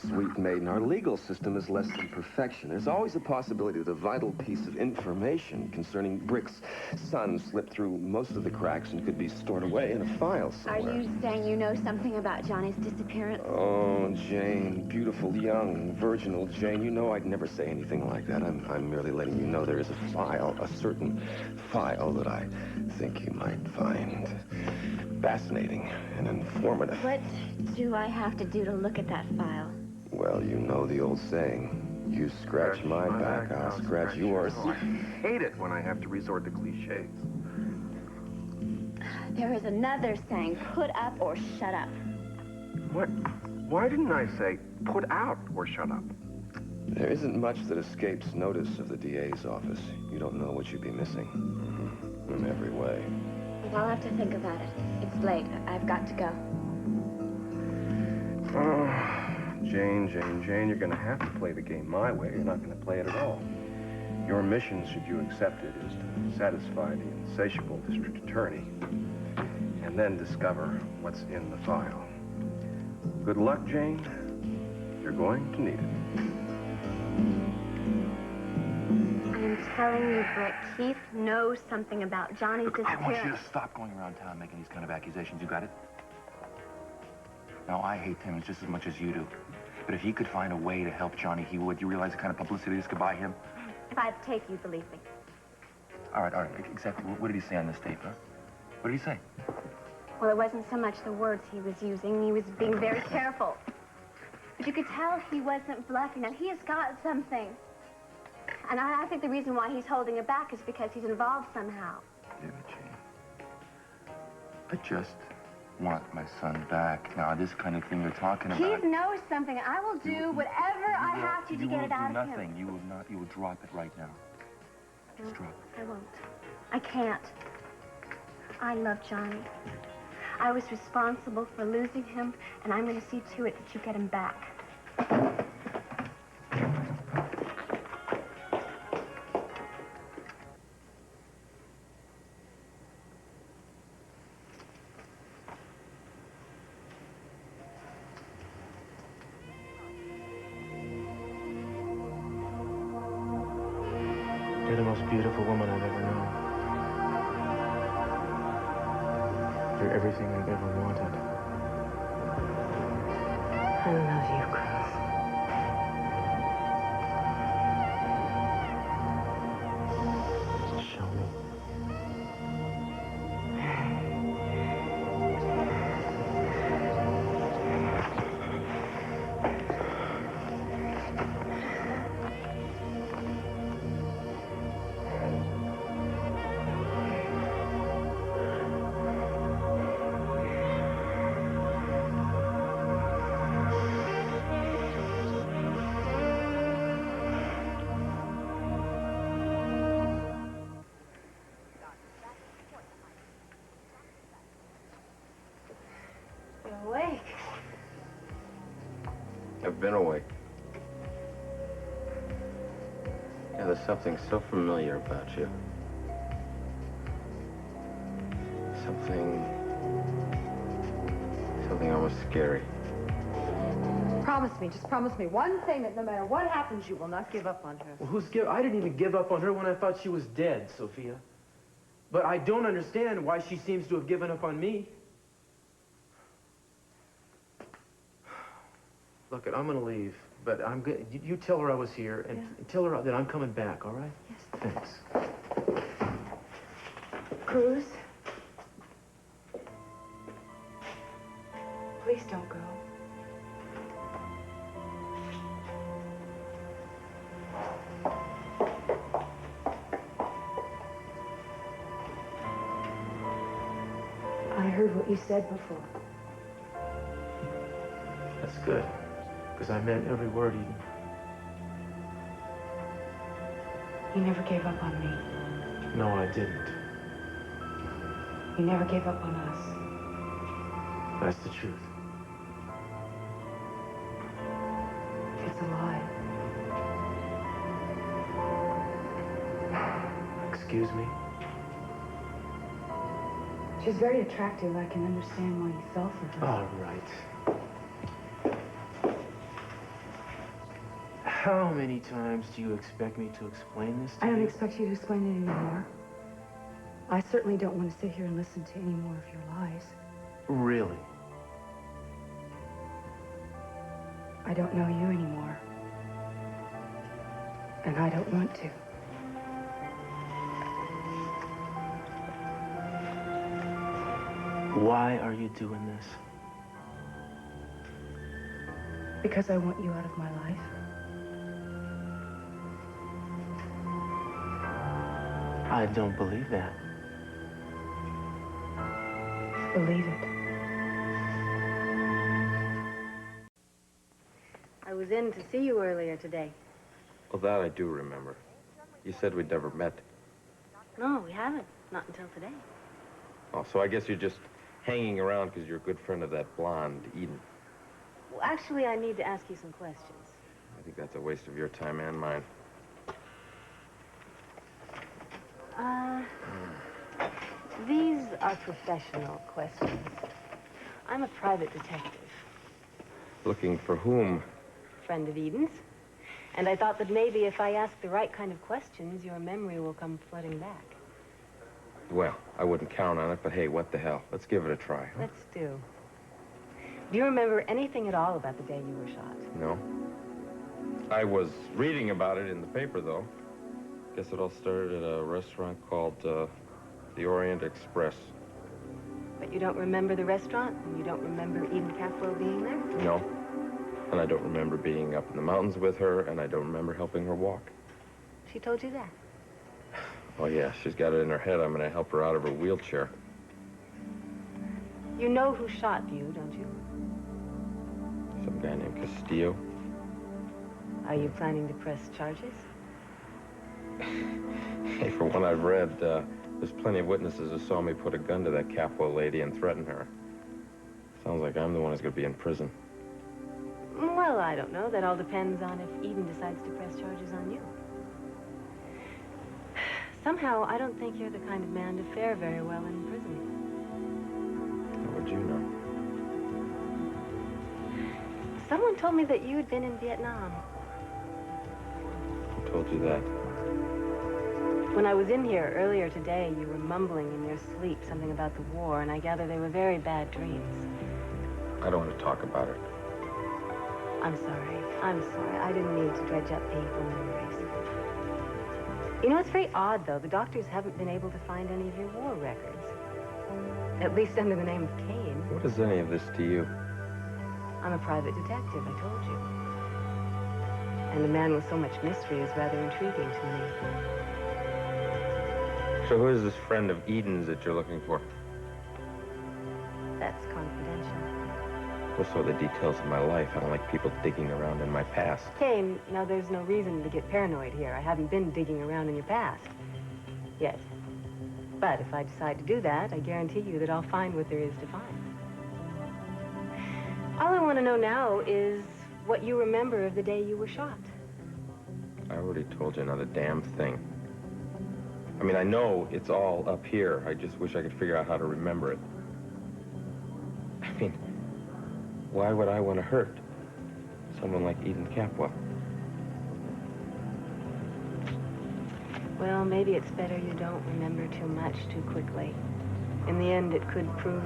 sweet maiden, our legal system is less than perfection. There's always a possibility that a vital piece of information concerning Brik's son slipped through most of the cracks and could be stored away in a file somewhere. Are you saying you know something about Johnny's disappearance? Oh, Jane, beautiful, young, virginal Jane, you know I'd never say anything like that. I'm merely letting you know there is a file, a certain file that I think you might find fascinating and informative. What do I have to do to look at that file? Well, you know the old saying, you scratch my back, I'll scratch yours. Oh, I hate it when I have to resort to cliches. There is another saying, put up or shut up. What? Why didn't I say put out or shut up? There isn't much that escapes notice of the DA's office. You don't know what you'd be missing. In every way. I'll have to think about it. It's late. I've got to go. Oh, Jane, you're gonna have to play the game my way. You're not gonna play it at all. Your mission, should you accept it, is to satisfy the insatiable district attorney and then discover what's in the file. Good luck, Jane. You're going to need it. I'm telling you, Brick, Keith knows something about Johnny's disappearance. I want you to stop going around town making these kind of accusations. You got it? Now, I hate Timmons just as much as you do. But if he could find a way to help Johnny, he would. You realize the kind of publicity this could buy him? If I had to take you, believe me. All right. Exactly. What did he say on this tape, huh? What did he say? Well, it wasn't so much the words he was using. He was being very careful. But you could tell he wasn't bluffing. Now, he has got something. And I think the reason why he's holding it back is because he's involved somehow. Yeah, Jane. I just want my son back. Now, this kind of thing you're talking about... Keith knows something. I will do whatever I have to get it out of him. You will not. You will drop it right now. Just drop it. I won't. I can't. I love Johnny. I was responsible for losing him, and I'm going to see to it that you get him back. You're the most beautiful woman I've ever known. You're everything I've ever wanted. I love you, Cruz. Show me. Awake. I've been awake. Yeah, there's something so familiar about you. Something almost scary. Promise me, just promise me one thing, that no matter what happens, you will not give up on her. Well, I didn't even give up on her when I thought she was dead, Sophia. But I don't understand why she seems to have given up on me. Look, I'm gonna leave, but you tell her I was here, and tell her that I'm coming back, all right? Yes. Thanks. Cruz? Please don't go. I heard what you said before. That's good, because I meant every word, Eden. You never gave up on me. No, I didn't. You never gave up on us. That's the truth. It's a lie. Excuse me? She's very attractive. I can understand why you fell for her. All right. How many times do you expect me to explain this to you? I don't expect you to explain it anymore. I certainly don't want to sit here and listen to any more of your lies. Really? I don't know you anymore. And I don't want to. Why are you doing this? Because I want you out of my life. I don't believe that. Believe it. I was in to see you earlier today. Well, that I do remember. You said we'd never met. No, we haven't. Not until today. Oh, so I guess you're just hanging around because you're a good friend of that blonde, Eden. Well, actually, I need to ask you some questions. I think that's a waste of your time and mine. These are professional questions. I'm a private detective. Looking for whom? Friend of Eden's. And I thought that maybe if I ask the right kind of questions, your memory will come flooding back. Well, I wouldn't count on it, but hey, what the hell? Let's give it a try. Huh? Let's do. Do you remember anything at all about the day you were shot? No. I was reading about it in the paper, though. Guess it all started at a restaurant called the Orient Express. But you don't remember the restaurant? And you don't remember Eden Capwell being there? No. And I don't remember being up in the mountains with her, and I don't remember helping her walk. She told you that? Oh, yeah, she's got it in her head I'm going to help her out of her wheelchair. You know who shot you, don't you? Some guy named Castillo. Are you planning to press charges? Hey, from what I've read, there's plenty of witnesses who saw me put a gun to that Capwell lady and threaten her. Sounds like I'm the one who's going to be in prison. Well, I don't know. That all depends on if Eden decides to press charges on you. Somehow, I don't think you're the kind of man to fare very well in prison. How would you know? Someone told me that you had been in Vietnam. Who told you that? When I was in here earlier today, you were mumbling in your sleep something about the war, and I gather they were very bad dreams. I don't want to talk about it. I'm sorry. I'm sorry. I didn't mean to dredge up painful memories. You know, it's very odd, though. The doctors haven't been able to find any of your war records. At least under the name of Kane. What is any of this to you? I'm a private detective, I told you. And a man with so much mystery is rather intriguing to me. So who is this friend of Eden's that you're looking for? That's confidential. What's all the details of my life? I don't like people digging around in my past. Kane, now there's no reason to get paranoid here. I haven't been digging around in your past. Yet. But if I decide to do that, I guarantee you that I'll find what there is to find. All I want to know now is what you remember of the day you were shot. I already told you another damn thing. I mean, I know it's all up here. I just wish I could figure out how to remember it. I mean, why would I want to hurt someone like Eden Capwell? Well, maybe it's better you don't remember too much too quickly. In the end, it could prove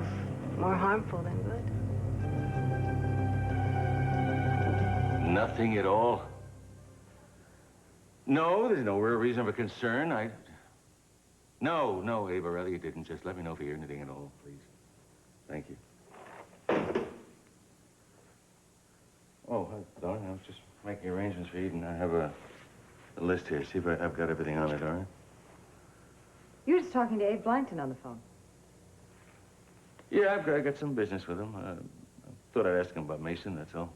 more harmful than good. Nothing at all? No, there's no real reason for concern. No, Ava, rather you didn't. Just let me know if you hear anything at all, please. Thank you. Oh, darling, I was just making arrangements for Eden. I have a list here. See if I've got everything on it, all right? You were just talking to Abe Blankton on the phone. Yeah, I got some business with him. I thought I'd ask him about Mason, that's all.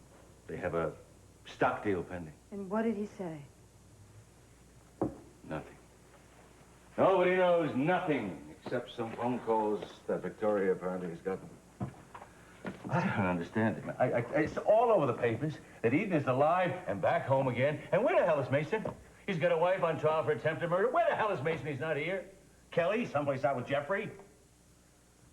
They have a stock deal pending. And what did he say? Nothing. Nobody knows nothing except some phone calls that Victoria apparently has gotten. I don't understand it, man. It's all over the papers that Eden is alive and back home again. And where the hell is Mason? He's got a wife on trial for attempted murder. Where the hell is Mason? He's not here. Kelly, someplace out with Jeffrey.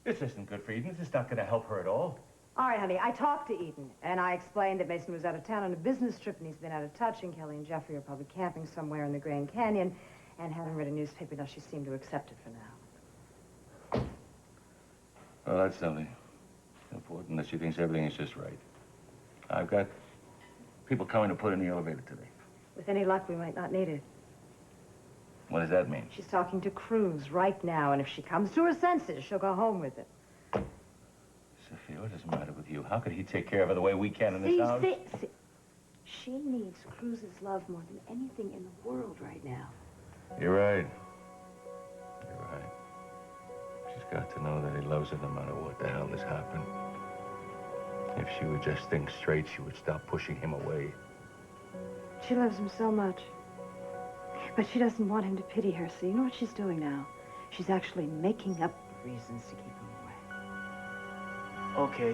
This isn't good for Eden. This is not going to help her at all. All right, honey, I talked to Eden, and I explained that Mason was out of town on a business trip, and he's been out of touch, and Kelly and Jeffrey are probably camping somewhere in the Grand Canyon, and haven't read a newspaper. Now, she seemed to accept it for now. Well, that's nothing important that she thinks everything is just right. I've got people coming to put in the elevator today. With any luck, we might not need it. What does that mean? She's talking to Cruz right now, and if she comes to her senses, she'll go home with it. Sophia, what is the matter with you? How could he take care of her the way we can in this house? See. She needs Cruz's love more than anything in the world right now. You're right. You're right. She's got to know that he loves her no matter what the hell has happened. If she would just think straight, she would stop pushing him away. She loves him so much. But she doesn't want him to pity her, so you know what she's doing now? She's actually making up reasons to keep him away. Okay,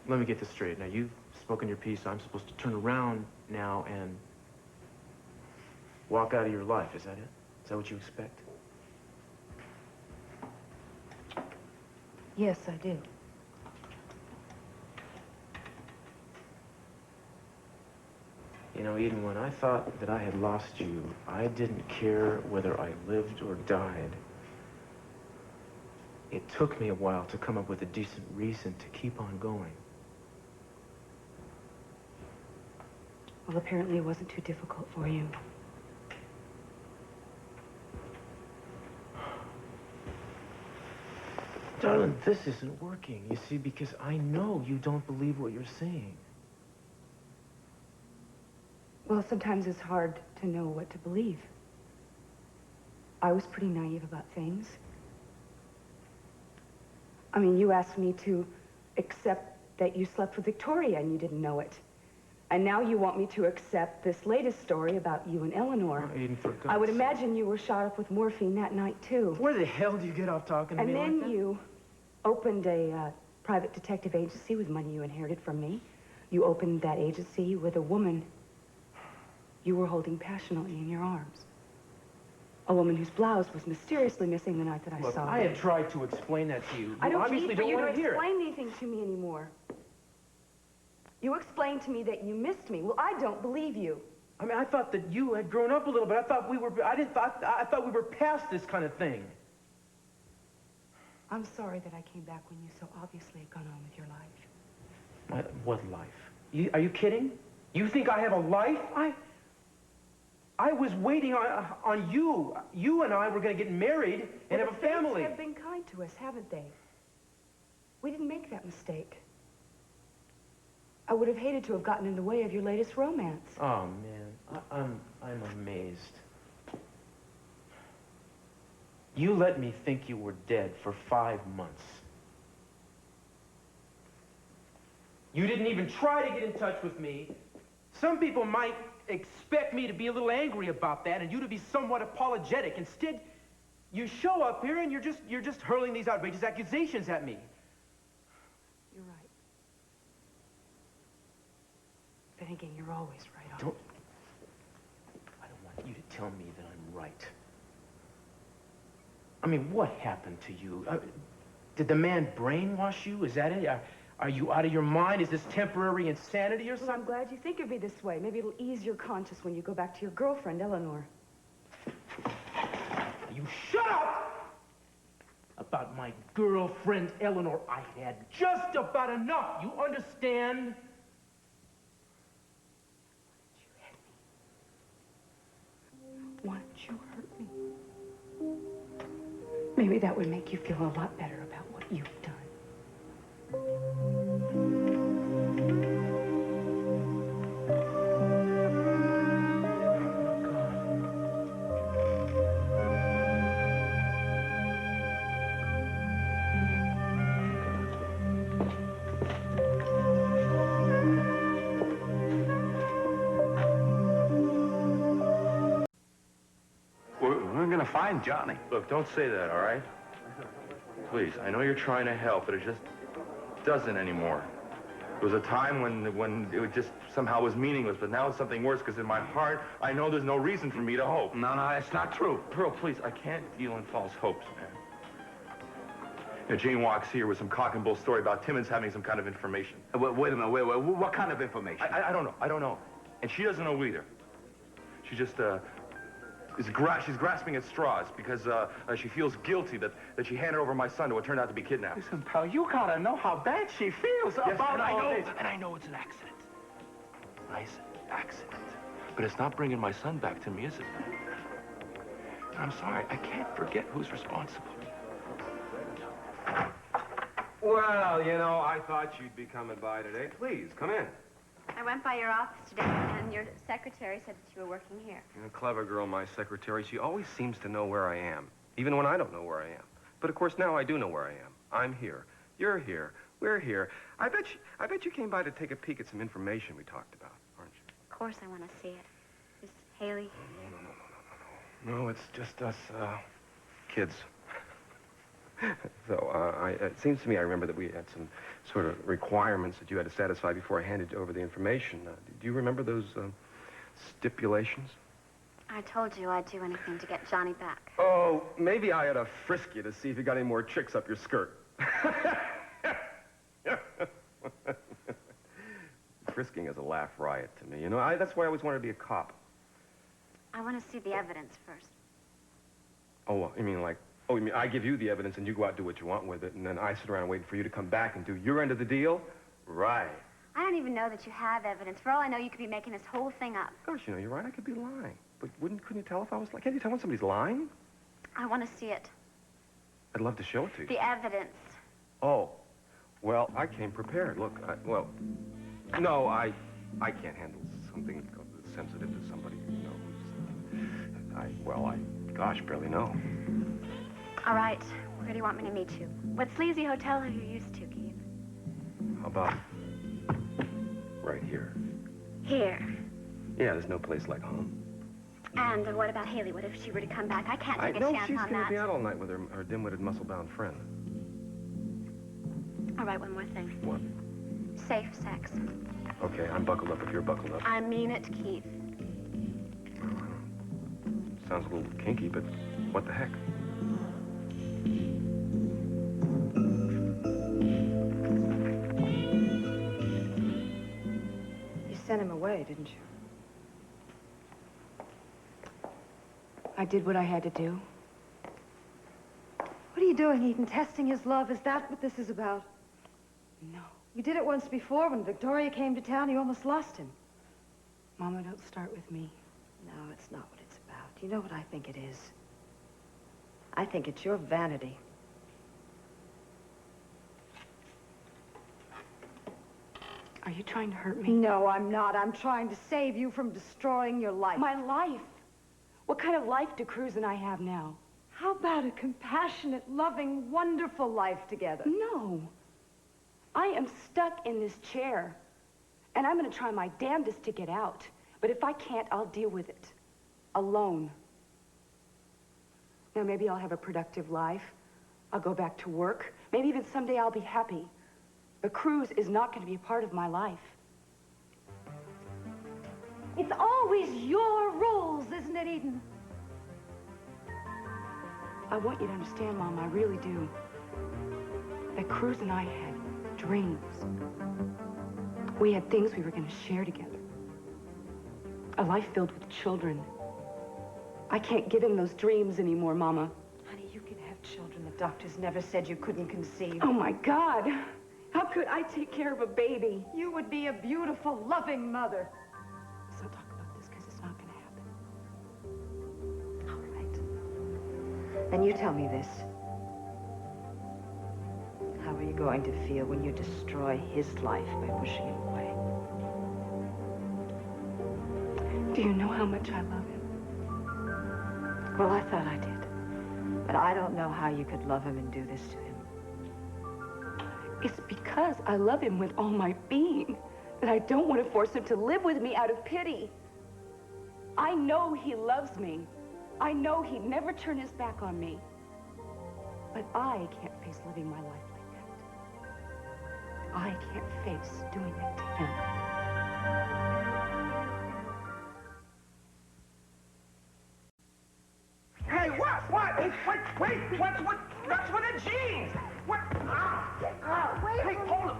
let me get this straight. Now, you've spoken your piece. I'm supposed to turn around now and walk out of your life. Is that it? Is that what you expect? Yes, I do. You know, Eden, when I thought that I had lost you, I didn't care whether I lived or died. It took me a while to come up with a decent reason to keep on going. Well, apparently it wasn't too difficult for you. Darling, this isn't working, you see, because I know you don't believe what you're saying. Well, sometimes it's hard to know what to believe. I was pretty naive about things. I mean, you asked me to accept that you slept with Victoria and you didn't know it. And now you want me to accept this latest story about you and Eleanor. Oh, Eden, for God's I would sake. imagine you were shot up with morphine that night, too. Where the hell do you get off talking to me like that? And then you opened a private detective agency with money you inherited from me. You opened that agency with a woman you were holding passionately in your arms. A woman whose blouse was mysteriously missing the night that I Look, saw her. I have tried to explain that to you. I don't obviously need for don't you want to to hear it. explain anything to me anymore. You explained to me that you missed me. Well, I don't believe you. I mean, I thought that you had grown up a little bit. I thought we were past this kind of thing. I'm sorry that I came back when you so obviously had gone on with your life. What life? Are you kidding? You think I have a life? I was waiting on you. You and I were going to get married and have a family. Things have been kind to us, haven't they? We didn't make that mistake. I would have hated to have gotten in the way of your latest romance. Oh, man. I'm amazed. You let me think you were dead for 5 months. You didn't even try to get in touch with me. Some people might expect me to be a little angry about that and you to be somewhat apologetic. Instead, you show up here and you're just hurling these outrageous accusations at me. You're right. Then again, you're always right. I don't want you to tell me that I'm right. I mean, what happened to you? Did the man brainwash you? Is that it? Are you out of your mind? Is this temporary insanity or Well, something? I'm glad you think of me this way. Maybe it'll ease your conscience when you go back to your girlfriend, Eleanor. You shut up! About my girlfriend, Eleanor, I had just about enough. You understand? Why don't you hurt me? Maybe that would make you feel a lot better about what you've done. We're gonna find Johnny. Look, don't say that, all right? Please, I know you're trying to help, but it just doesn't anymore. There was a time when it just somehow was meaningless, but now it's something worse, because in my heart, I know there's no reason for me to hope. No, that's not true. Pearl, please, I can't deal in false hopes, man. Jane walks here with some cock and bull story about Timmons having some kind of information. Wait a minute, wait. What kind of information? I don't know. I don't know. And she doesn't know either. She just, she's grasping at straws because she feels guilty that she handed over my son to what turned out to be kidnapped. Listen, pal, you gotta know how bad she feels about all this. And I know it's an accident. Nice accident. But it's not bringing my son back to me, is it? And I'm sorry, I can't forget who's responsible. Well, you know, I thought you'd be coming by today. Please, come in. I went by your office today, and your secretary said that you were working here. You're a clever girl, my secretary. She always seems to know where I am, even when I don't know where I am. But, of course, now I do know where I am. I'm here. You're here. We're here. I bet you came by to take a peek at some information we talked about, aren't you? Of course I want to see it. Is Haley? No, it's just us, kids. So, it seems to me I remember that we had some sort of requirements that you had to satisfy before I handed over the information. Do you remember those stipulations? I told you I'd do anything to get Johnny back. Oh, maybe I ought to frisk you to see if you got any more tricks up your skirt. Frisking is a laugh riot to me. You know, that's why I always wanted to be a cop. I want to see the evidence first. Oh, you mean like... Oh, you mean I give you the evidence and you go out and do what you want with it, and then I sit around waiting for you to come back and do your end of the deal? Right. I don't even know that you have evidence. For all I know, you could be making this whole thing up. Gosh, you know, you're right. I could be lying. But couldn't you tell if I was lying? Can't you tell when somebody's lying? I want to see it. I'd love to show it to you. The evidence. Oh. Well, I came prepared. Look, no, I can't handle something sensitive to somebody, you know, gosh, barely know. All right. Where do you want me to meet you? What sleazy hotel are you used to, Keith? How about right here? Here. Yeah, there's no place like home. And what about Haley? What if she were to come back? I can't take a know chance she's on going that. to be out all night with her dim-witted, muscle-bound friend. All right, one more thing. What? Safe sex. Okay, I'm buckled up if you're buckled up. I mean it, Keith. Sounds a little kinky, but what the heck? You sent him away, didn't you? I did what I had to do. What are you doing, Eden? Testing his love? Is that what this is about? No. You did it once before when Victoria came to town. You almost lost him. Mama, don't start with me. No, it's not what it's about. You know what I think it is? I think it's your vanity. Are you trying to hurt me? No, I'm not. I'm trying to save you from destroying your life. My life? What kind of life do Cruz and I have now? How about a compassionate, loving, wonderful life together? No. I am stuck in this chair, and I'm going to try my damnedest to get out. But if I can't, I'll deal with it. Alone. Now, maybe I'll have a productive life. I'll go back to work. Maybe even someday I'll be happy. But Cruz is not going to be a part of my life. It's always your rules, isn't it, Eden? I want you to understand, Mom, I really do, that Cruz and I had dreams. We had things we were going to share together. A life filled with children. I can't give him those dreams anymore, Mama. Honey, you can have children. The doctors never said you couldn't conceive. Oh, my God. How could I take care of a baby? You would be a beautiful, loving mother. Let's not talk about this, because it's not going to happen. All right. Then you tell me this. How are you going to feel when you destroy his life by pushing him away? Do you know how much I love him? Well, I thought I did. But I don't know how you could love him and do this to him. It's because I love him with all my being that I don't want to force him to live with me out of pity. I know he loves me. I know he'd never turn his back on me. But I can't face living my life like that. I can't face doing that to him. Hey, what? Wait, That's for the jeans! What? Wait. Hey, hold it.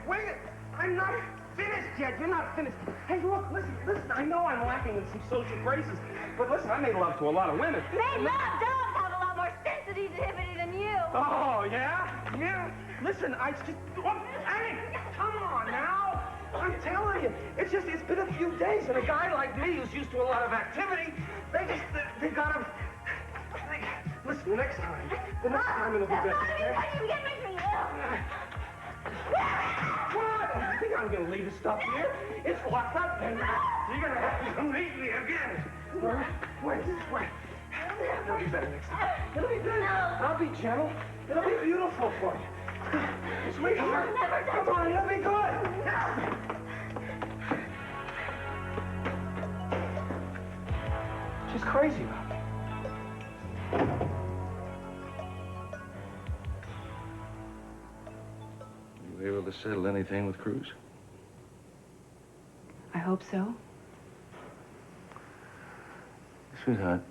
Wait. I'm not finished yet. You're not finished. Hey, look, listen. I know I'm lacking in some social graces, but listen, I made love to a lot of women. Made love? Dogs have a lot more sensitivity than you. Oh, yeah? Yeah. Listen, hey, come on now. I'm telling you, it's been a few days, and a guy like me who's used to a lot of activity, they gotta... Listen, the next time it'll be better. You get me ill. What? I think I'm gonna leave the stuff here. It's locked up, and you're gonna have to come meet me again. Wait. It'll be better next time. It'll be better. I'll be gentle. It'll be beautiful for you. Sweetheart, come on, it'll be good. She's crazy about me. You able to settle anything with Cruz? I hope so. Sweetheart,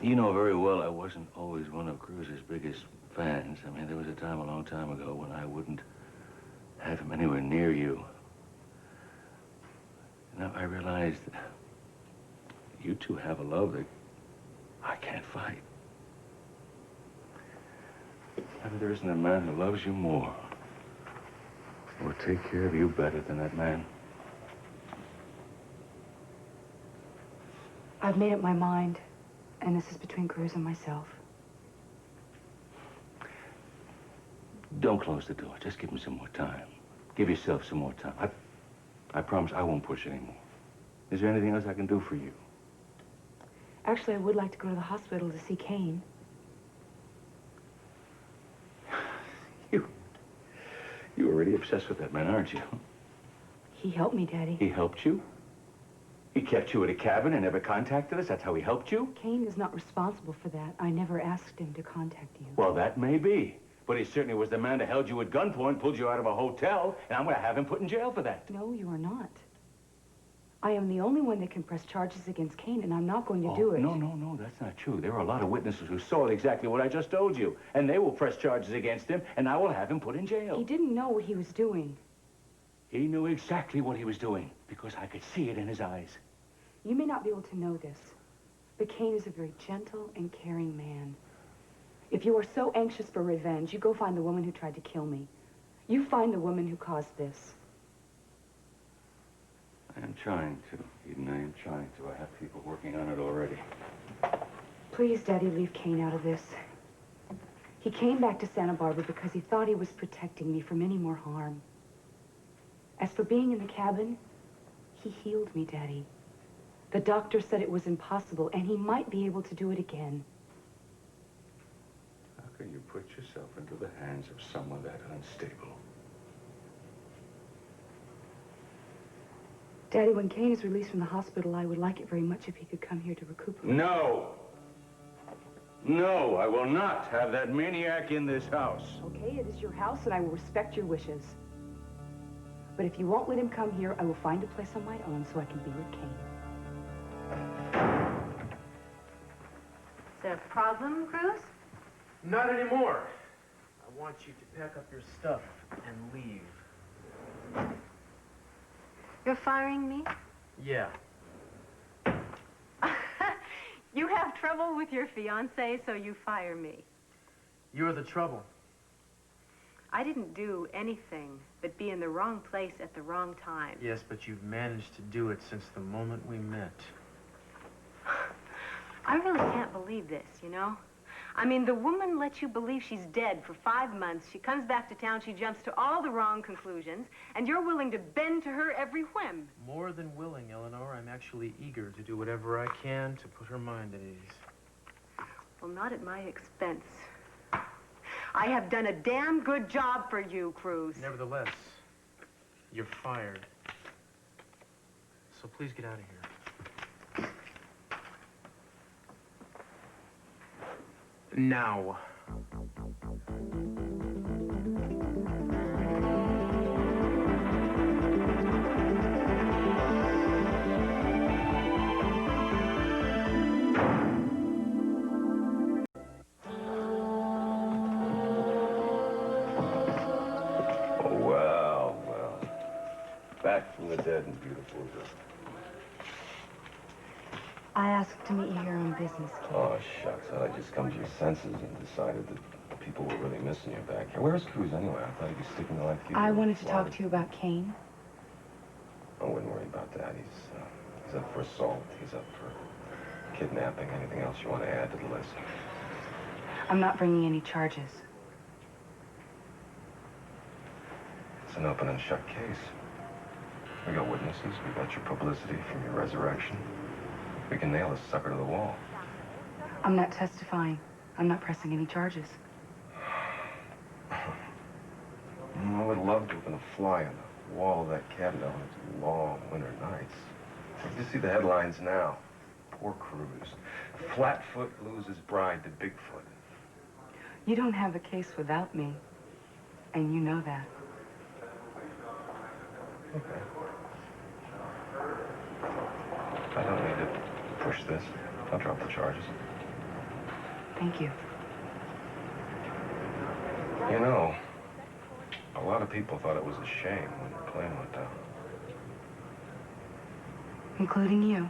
you know very well I wasn't always one of Cruz's biggest fans. I mean, there was a time a long time ago when I wouldn't have him anywhere near you. Now I realized that you two have a love that I can't fight. And there isn't a man who loves you more or take care of you better than that man. I've made up my mind, and this is between Cruz and myself. Don't close the door. Just give him some more time. Give yourself some more time. I promise I won't push anymore. Is there anything else I can do for you? Actually, I would like to go to the hospital to see Kane. You're already obsessed with that man, aren't you? He helped me, Daddy. He helped you? He kept you at a cabin and never contacted us? That's how he helped you? Kane is not responsible for that. I never asked him to contact you. Well, that may be. But he certainly was the man that held you at gunpoint, pulled you out of a hotel, and I'm going to have him put in jail for that. No, you are not. I am the only one that can press charges against Kane, and I'm not going to do it. No, that's not true. There are a lot of witnesses who saw exactly what I just told you, and they will press charges against him, and I will have him put in jail. He didn't know what he was doing. He knew exactly what he was doing, because I could see it in his eyes. You may not be able to know this, but Kane is a very gentle and caring man. If you are so anxious for revenge, you go find the woman who tried to kill me. You find the woman who caused this. I am trying to, Eden. I am trying to. I have people working on it already. Please, Daddy, leave Kane out of this. He came back to Santa Barbara because he thought he was protecting me from any more harm. As for being in the cabin, he healed me, Daddy. The doctor said it was impossible, and he might be able to do it again. How can you put yourself into the hands of someone that unstable? Daddy, when Kane is released from the hospital, I would like it very much if he could come here to recuperate. No! No, I will not have that maniac in this house. Okay, it is your house, and I will respect your wishes. But if you won't let him come here, I will find a place on my own so I can be with Kane. Is there a problem, Cruz? Not anymore. I want you to pack up your stuff and leave. You're firing me? Yeah. You have trouble with your fiancé, so you fire me. You're the trouble. I didn't do anything but be in the wrong place at the wrong time. Yes, but you've managed to do it since the moment we met. I really can't believe this, you know? I mean, the woman lets you believe she's dead for 5 months. She comes back to town, she jumps to all the wrong conclusions, and you're willing to bend to her every whim. More than willing, Eleanor. I'm actually eager to do whatever I can to put her mind at ease. Well, not at my expense. I have done a damn good job for you, Cruz. Nevertheless, you're fired. So please get out of here. Now. back from the dead and beautiful as ever. I asked to meet you here on business, Kane. Oh, shucks. Had I just come to your senses and decided that people were really missing you back here. Where's Cruz anyway? I thought he'd be sticking to like you. I wanted to talk to you about Kane. I wouldn't worry about that. He's up for assault. He's up for kidnapping. Anything else you want to add to the list? I'm not bringing any charges. It's an open and shut case. We got witnesses. We got your publicity from your resurrection. We can nail this sucker to the wall. I'm not testifying. I'm not pressing any charges. I would love to have been a fly on the wall of that cabin on its long winter nights. You see the headlines now. Poor Cruz. Flatfoot loses bride to Bigfoot. You don't have a case without me, and you know that. Okay. I don't need to push this. I'll drop the charges. Thank you. You know, a lot of people thought it was a shame when the plane went down. Including you.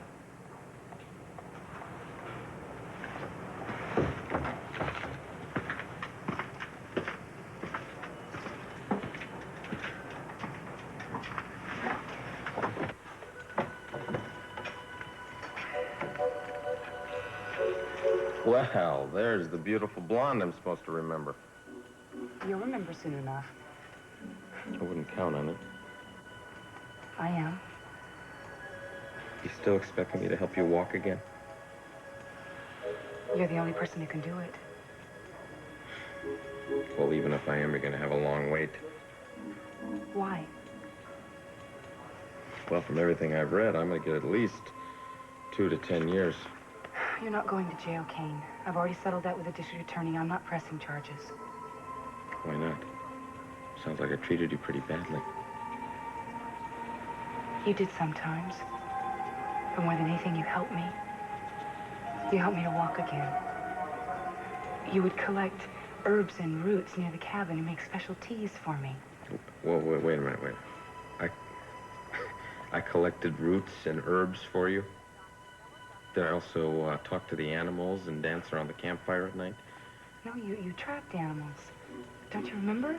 Well, there's the beautiful blonde I'm supposed to remember. You'll remember soon enough. I wouldn't count on it. I am. You still expecting me to help you walk again? You're the only person who can do it. Well, even if I am, you're going to have a long wait. Why? Well, from everything I've read, I'm going to get at least 2 to 10 years. You're not going to jail, Kane. I've already settled that with the district attorney. I'm not pressing charges. Why not? Sounds like I treated you pretty badly. You did sometimes. But more than anything, you helped me. You helped me to walk again. You would collect herbs and roots near the cabin and make special teas for me. Whoa, wait a minute, wait. I collected roots and herbs for you? Did I also talk to the animals and dance around the campfire at night? No, you trapped animals. Don't you remember?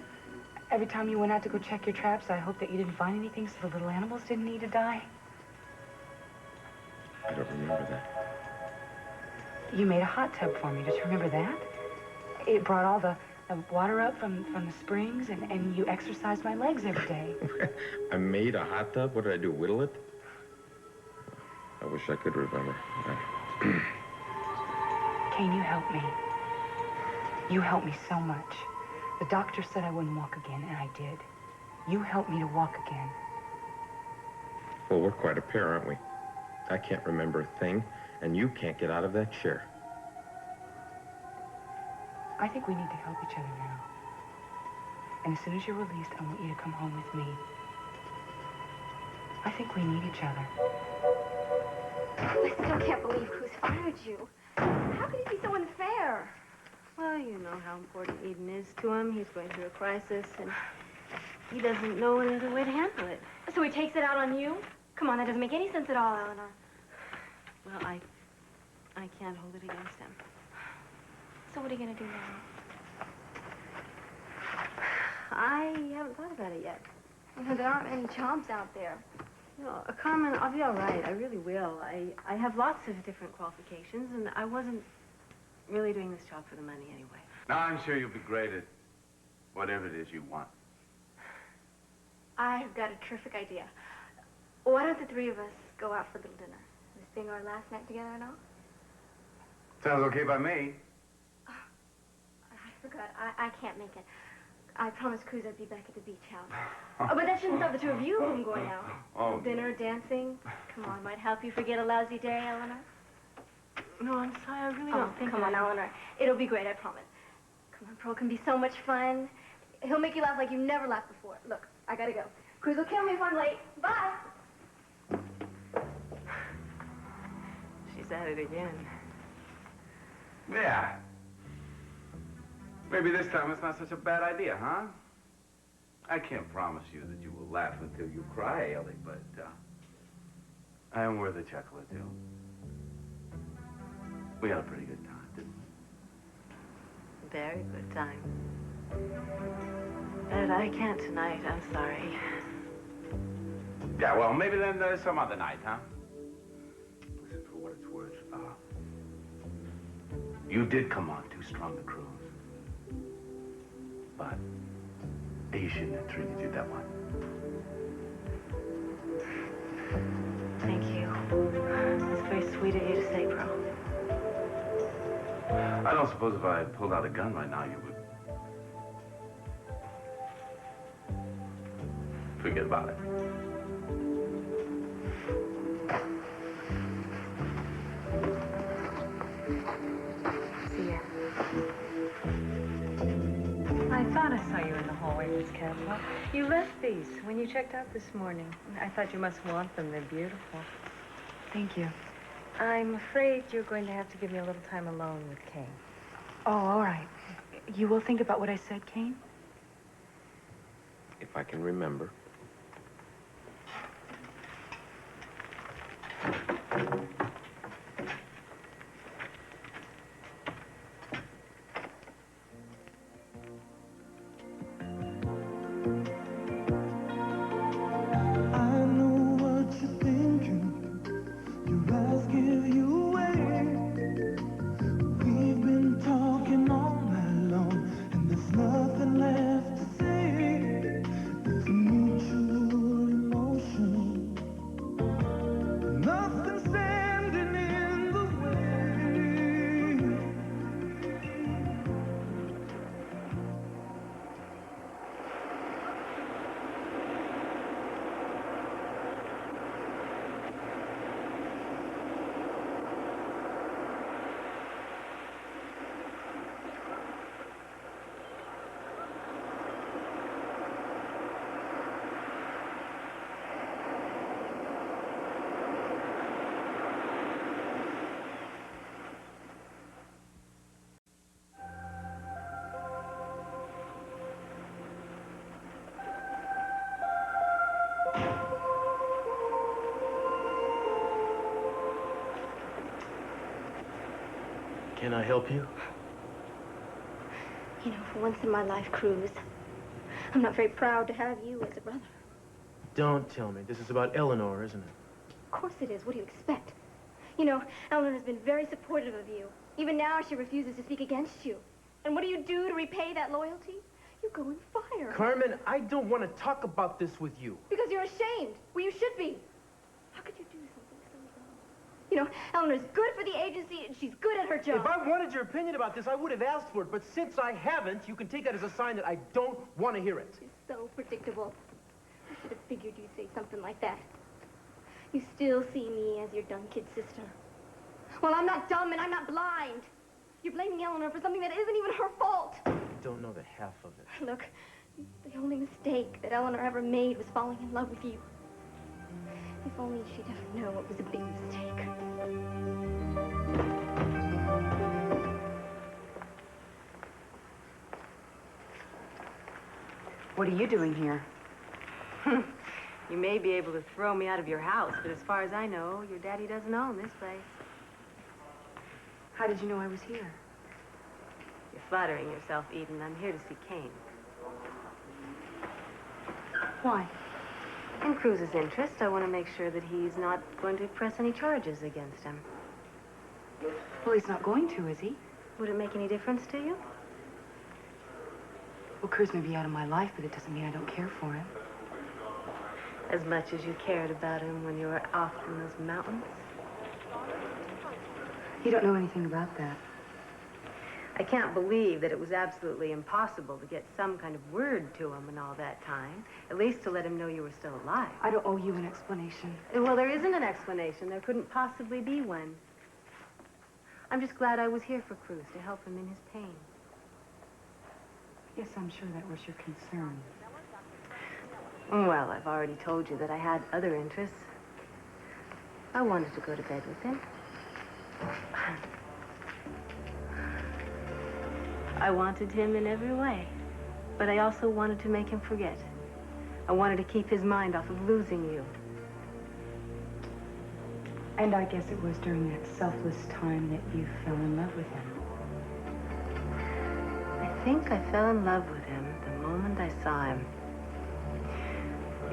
Every time you went out to go check your traps, I hoped that you didn't find anything so the little animals didn't need to die. I don't remember that. You made a hot tub for me. Don't you remember that? It brought all the water up from the springs, and you exercised my legs every day. I made a hot tub? What did I do, whittle it? I wish I could remember. Kane, you helped me. You helped me so much. The doctor said I wouldn't walk again, and I did. You helped me to walk again. Well, we're quite a pair, aren't we? I can't remember a thing, and you can't get out of that chair. I think we need to help each other now. And as soon as you're released, I want you to come home with me. I think we need each other. I still can't believe Cruz fired you. How could he be so unfair? Well, you know how important Eden is to him. He's going through a crisis, and he doesn't know any other way to handle it. So he takes it out on you? Come on, that doesn't make any sense at all, Eleanor. Well, I can't hold it against him. So what are you going to do now? I haven't thought about it yet. You know, there aren't many jobs out there. You know, Carmen, I'll be all right. I really will. I have lots of different qualifications, and I wasn't really doing this job for the money anyway. Now, I'm sure you'll be great at whatever it is you want. I've got a terrific idea. Why don't the three of us go out for a little dinner? This being our last night together and all? Sounds okay by me. Oh, I forgot. I can't make it. I promised Cruz I'd be back at the beach house. Oh, but that shouldn't stop the two of you from going out. Oh. Dinner, dancing. Come on, might help you forget a lousy day, Eleanor. No, I'm sorry. I really don't think come on, Eleanor. It'll be great, I promise. Come on, Pearl can be so much fun. He'll make you laugh like you never laughed before. Look, I gotta go. Cruz will kill me if I'm late. Bye. She's at it again. Yeah. Maybe this time it's not such a bad idea, huh? I can't promise you that you will laugh until you cry, Ellie, but I am worth a chuckle or two. We had a pretty good time, didn't we? Very good time. But I can't tonight, I'm sorry. Yeah, well, maybe then some other night, huh? Listen, for what it's worth, you did come on too strong to Cruz. But he shouldn't have treated you that way. Thank you. It's very sweet of you to say, bro. I don't suppose if I pulled out a gun right now, you would... forget about it. See ya. I thought I saw you in the hallway, Miss Cadwell. You left these when you checked out this morning. I thought you must want them. They're beautiful. Thank you. I'm afraid you're going to have to give me a little time alone with Kane. Oh, all right. You will think about what I said, Kane? If I can remember. Can I help you? You know, for once in my life, Cruz, I'm not very proud to have you as a brother. Don't tell me. This is about Eleanor, isn't it? Of course it is. What do you expect? You know, Eleanor has been very supportive of you. Even now, she refuses to speak against you. And what do you do to repay that loyalty? You go and fire her. Carmen, I don't want to talk about this with you. Because you're ashamed. Well, you should be. How could you do something so wrong? You know, Eleanor's good for the agency, and she's good at her job. If I wanted your opinion about this, I would have asked for it. But since I haven't, you can take that as a sign that I don't want to hear it. It's so predictable. I should have figured you'd say something like that. You still see me as your dumb kid sister. Well, I'm not dumb and I'm not blind. You're blaming Eleanor for something that isn't even her fault. You don't know the half of it. Look, the only mistake that Eleanor ever made was falling in love with you. If only she'd ever know it was a big mistake. What are you doing here? You may be able to throw me out of your house, but as far as I know, your daddy doesn't own this place. How did you know I was here? You're flattering yourself, Eden. I'm here to see Kane. Why? In Cruz's interest, I want to make sure that he's not going to press any charges against him. Well, he's not going to, is he? Would it make any difference to you? Well, Cruz may be out of my life, but it doesn't mean I don't care for him. As much as you cared about him when you were off in those mountains? You don't know anything about that. I can't believe that it was absolutely impossible to get some kind of word to him in all that time, at least to let him know you were still alive. I don't owe you an explanation. Well, there isn't an explanation. There couldn't possibly be one. I'm just glad I was here for Cruz to help him in his pain. Yes, I'm sure that was your concern. Well, I've already told you that I had other interests. I wanted to go to bed with him. I wanted him in every way, but I also wanted to make him forget I wanted to keep his mind off of losing you. And I guess it was during that selfless time that you fell in love with him. I think I fell in love with him the moment I saw him.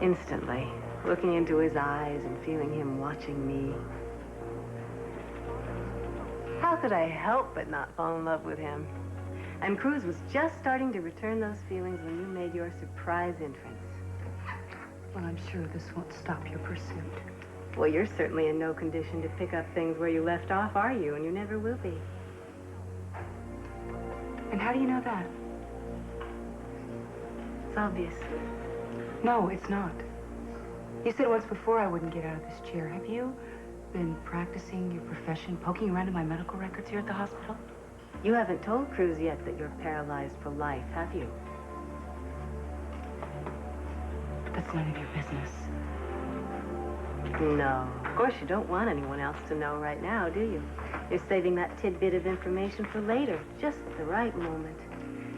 Instantly, looking into his eyes and feeling him watching me. How could I help but not fall in love with him? And Cruz was just starting to return those feelings when you made your surprise entrance. Well, I'm sure this won't stop your pursuit. Well, you're certainly in no condition to pick up things where you left off, are you? And you never will be. And how do you know that? It's obvious. No, it's not. You said once before I wouldn't get out of this chair. Have you been practicing your profession, poking around in my medical records here at the hospital? You haven't told Cruz yet that you're paralyzed for life, have you? That's none of your business. No, of course you don't want anyone else to know right now, do you? You're saving that tidbit of information for later, just at the right moment.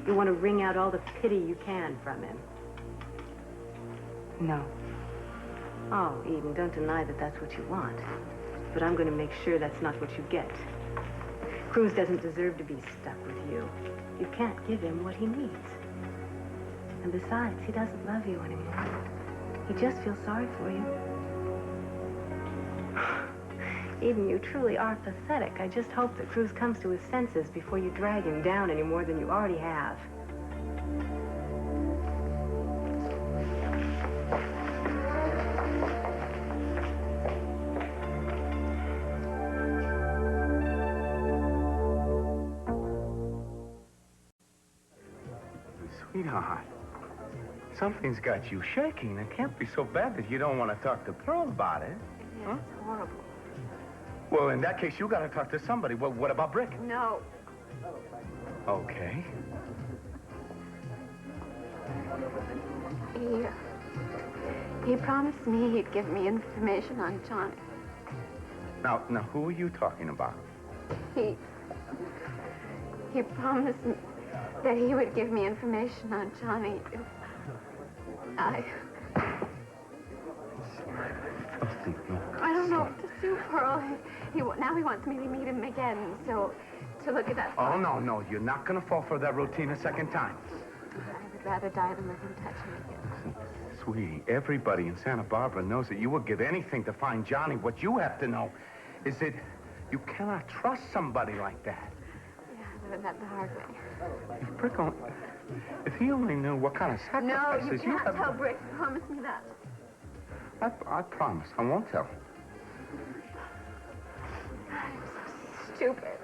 You want to wring out all the pity you can from him. No. Oh, Eden, don't deny that that's what you want. But I'm going to make sure that's not what you get. Cruz doesn't deserve to be stuck with you. You can't give him what he needs. And besides, he doesn't love you anymore. He just feels sorry for you. Eden, you truly are pathetic. I just hope that Cruz comes to his senses before you drag him down any more than you already have. Sweetheart, something's got you shaking. It can't be so bad that you don't want to talk to Pearl about it. Yeah, it's horrible. Well, in that case, you got to talk to somebody. Well, what about Brick? No. Okay. He promised me he'd give me information on Johnny. Now, who are you talking about? He promised me that he would give me information on Johnny if I don't know what to do, Pearl. Now he wants me to meet him again, so to look at that. Oh, no, you're not going to fall for that routine a second time. I would rather die than let him touch me again. Sweetie, everybody in Santa Barbara knows that you would give anything to find Johnny. What you have to know is that you cannot trust somebody like that. Yeah, I learned that the hard way. If he only knew what kind of sacrifices you can't tell Brick. Promise me that. I promise. I won't tell. I'm so stupid.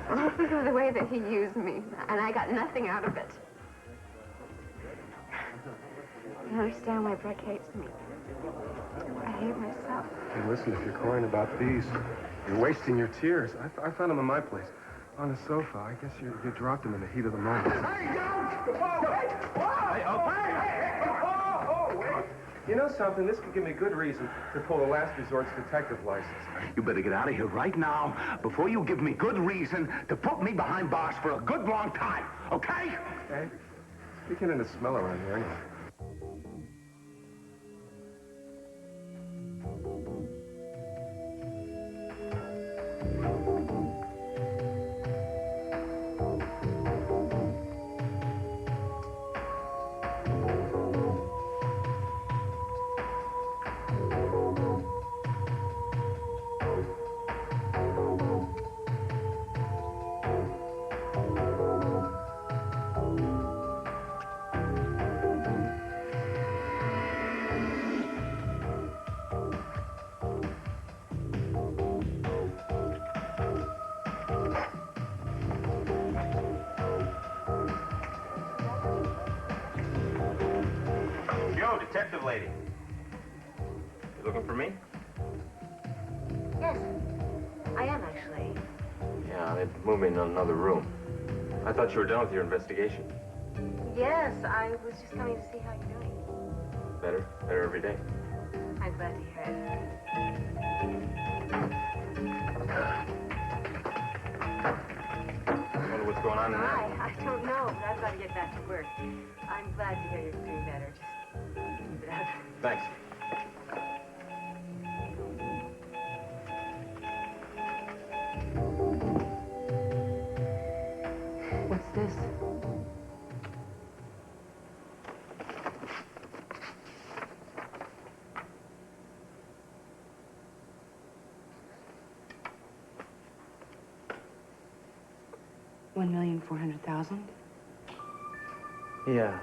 Because of the way that he used me, and I got nothing out of it. I don't understand why Brick hates me. I hate myself. Hey, listen, if you're crying about these, you're wasting your tears. I found them in my place. On the sofa. I guess you dropped them in the heat of the moment. Hey, don't! Whoa! You know something? This could give me good reason to pull the last resort's detective license. You better get out of here right now before you give me good reason to put me behind bars for a good long time, okay? Okay. It's beginning to smell around here anyway. Detective lady. You looking for me? Yes, I am actually. Yeah, they moved me in another room. I thought you were done with your investigation. Yes, I was just coming to see how you're doing. Better every day. I'm glad to hear it. Wonder what's going on tonight? I don't know, but I've got to get back to work. I'm glad to hear you're doing better. Just keep it up. Thanks. What's this? $1,400,000? Yeah.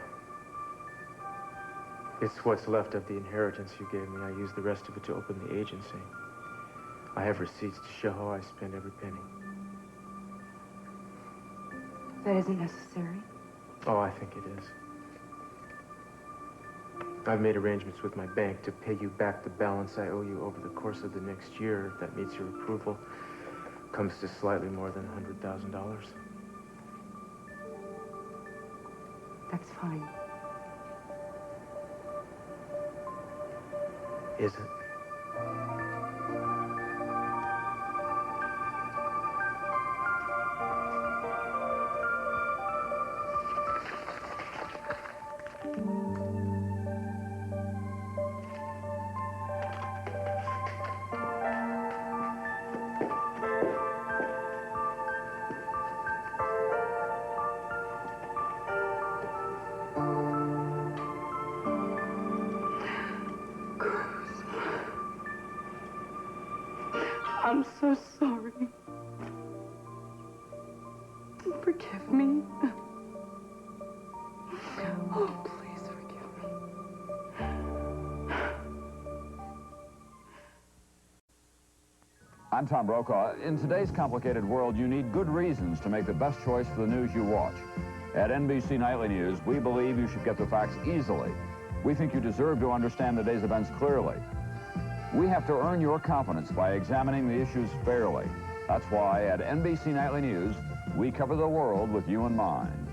It's what's left of the inheritance you gave me. I used the rest of it to open the agency. I have receipts to show how I spend every penny. That isn't necessary. Oh, I think it is. I've made arrangements with my bank to pay you back the balance I owe you over the course of the next year. If that meets your approval, comes to slightly more than $100,000. That's fine. Is it? I'm so sorry. Forgive me. Oh, please forgive me. I'm Tom Brokaw. In today's complicated world, you need good reasons to make the best choice for the news you watch. At NBC Nightly News, we believe you should get the facts easily. We think you deserve to understand the day's events clearly. We have to earn your confidence by examining the issues fairly. That's why at NBC Nightly News, we cover the world with you in mind.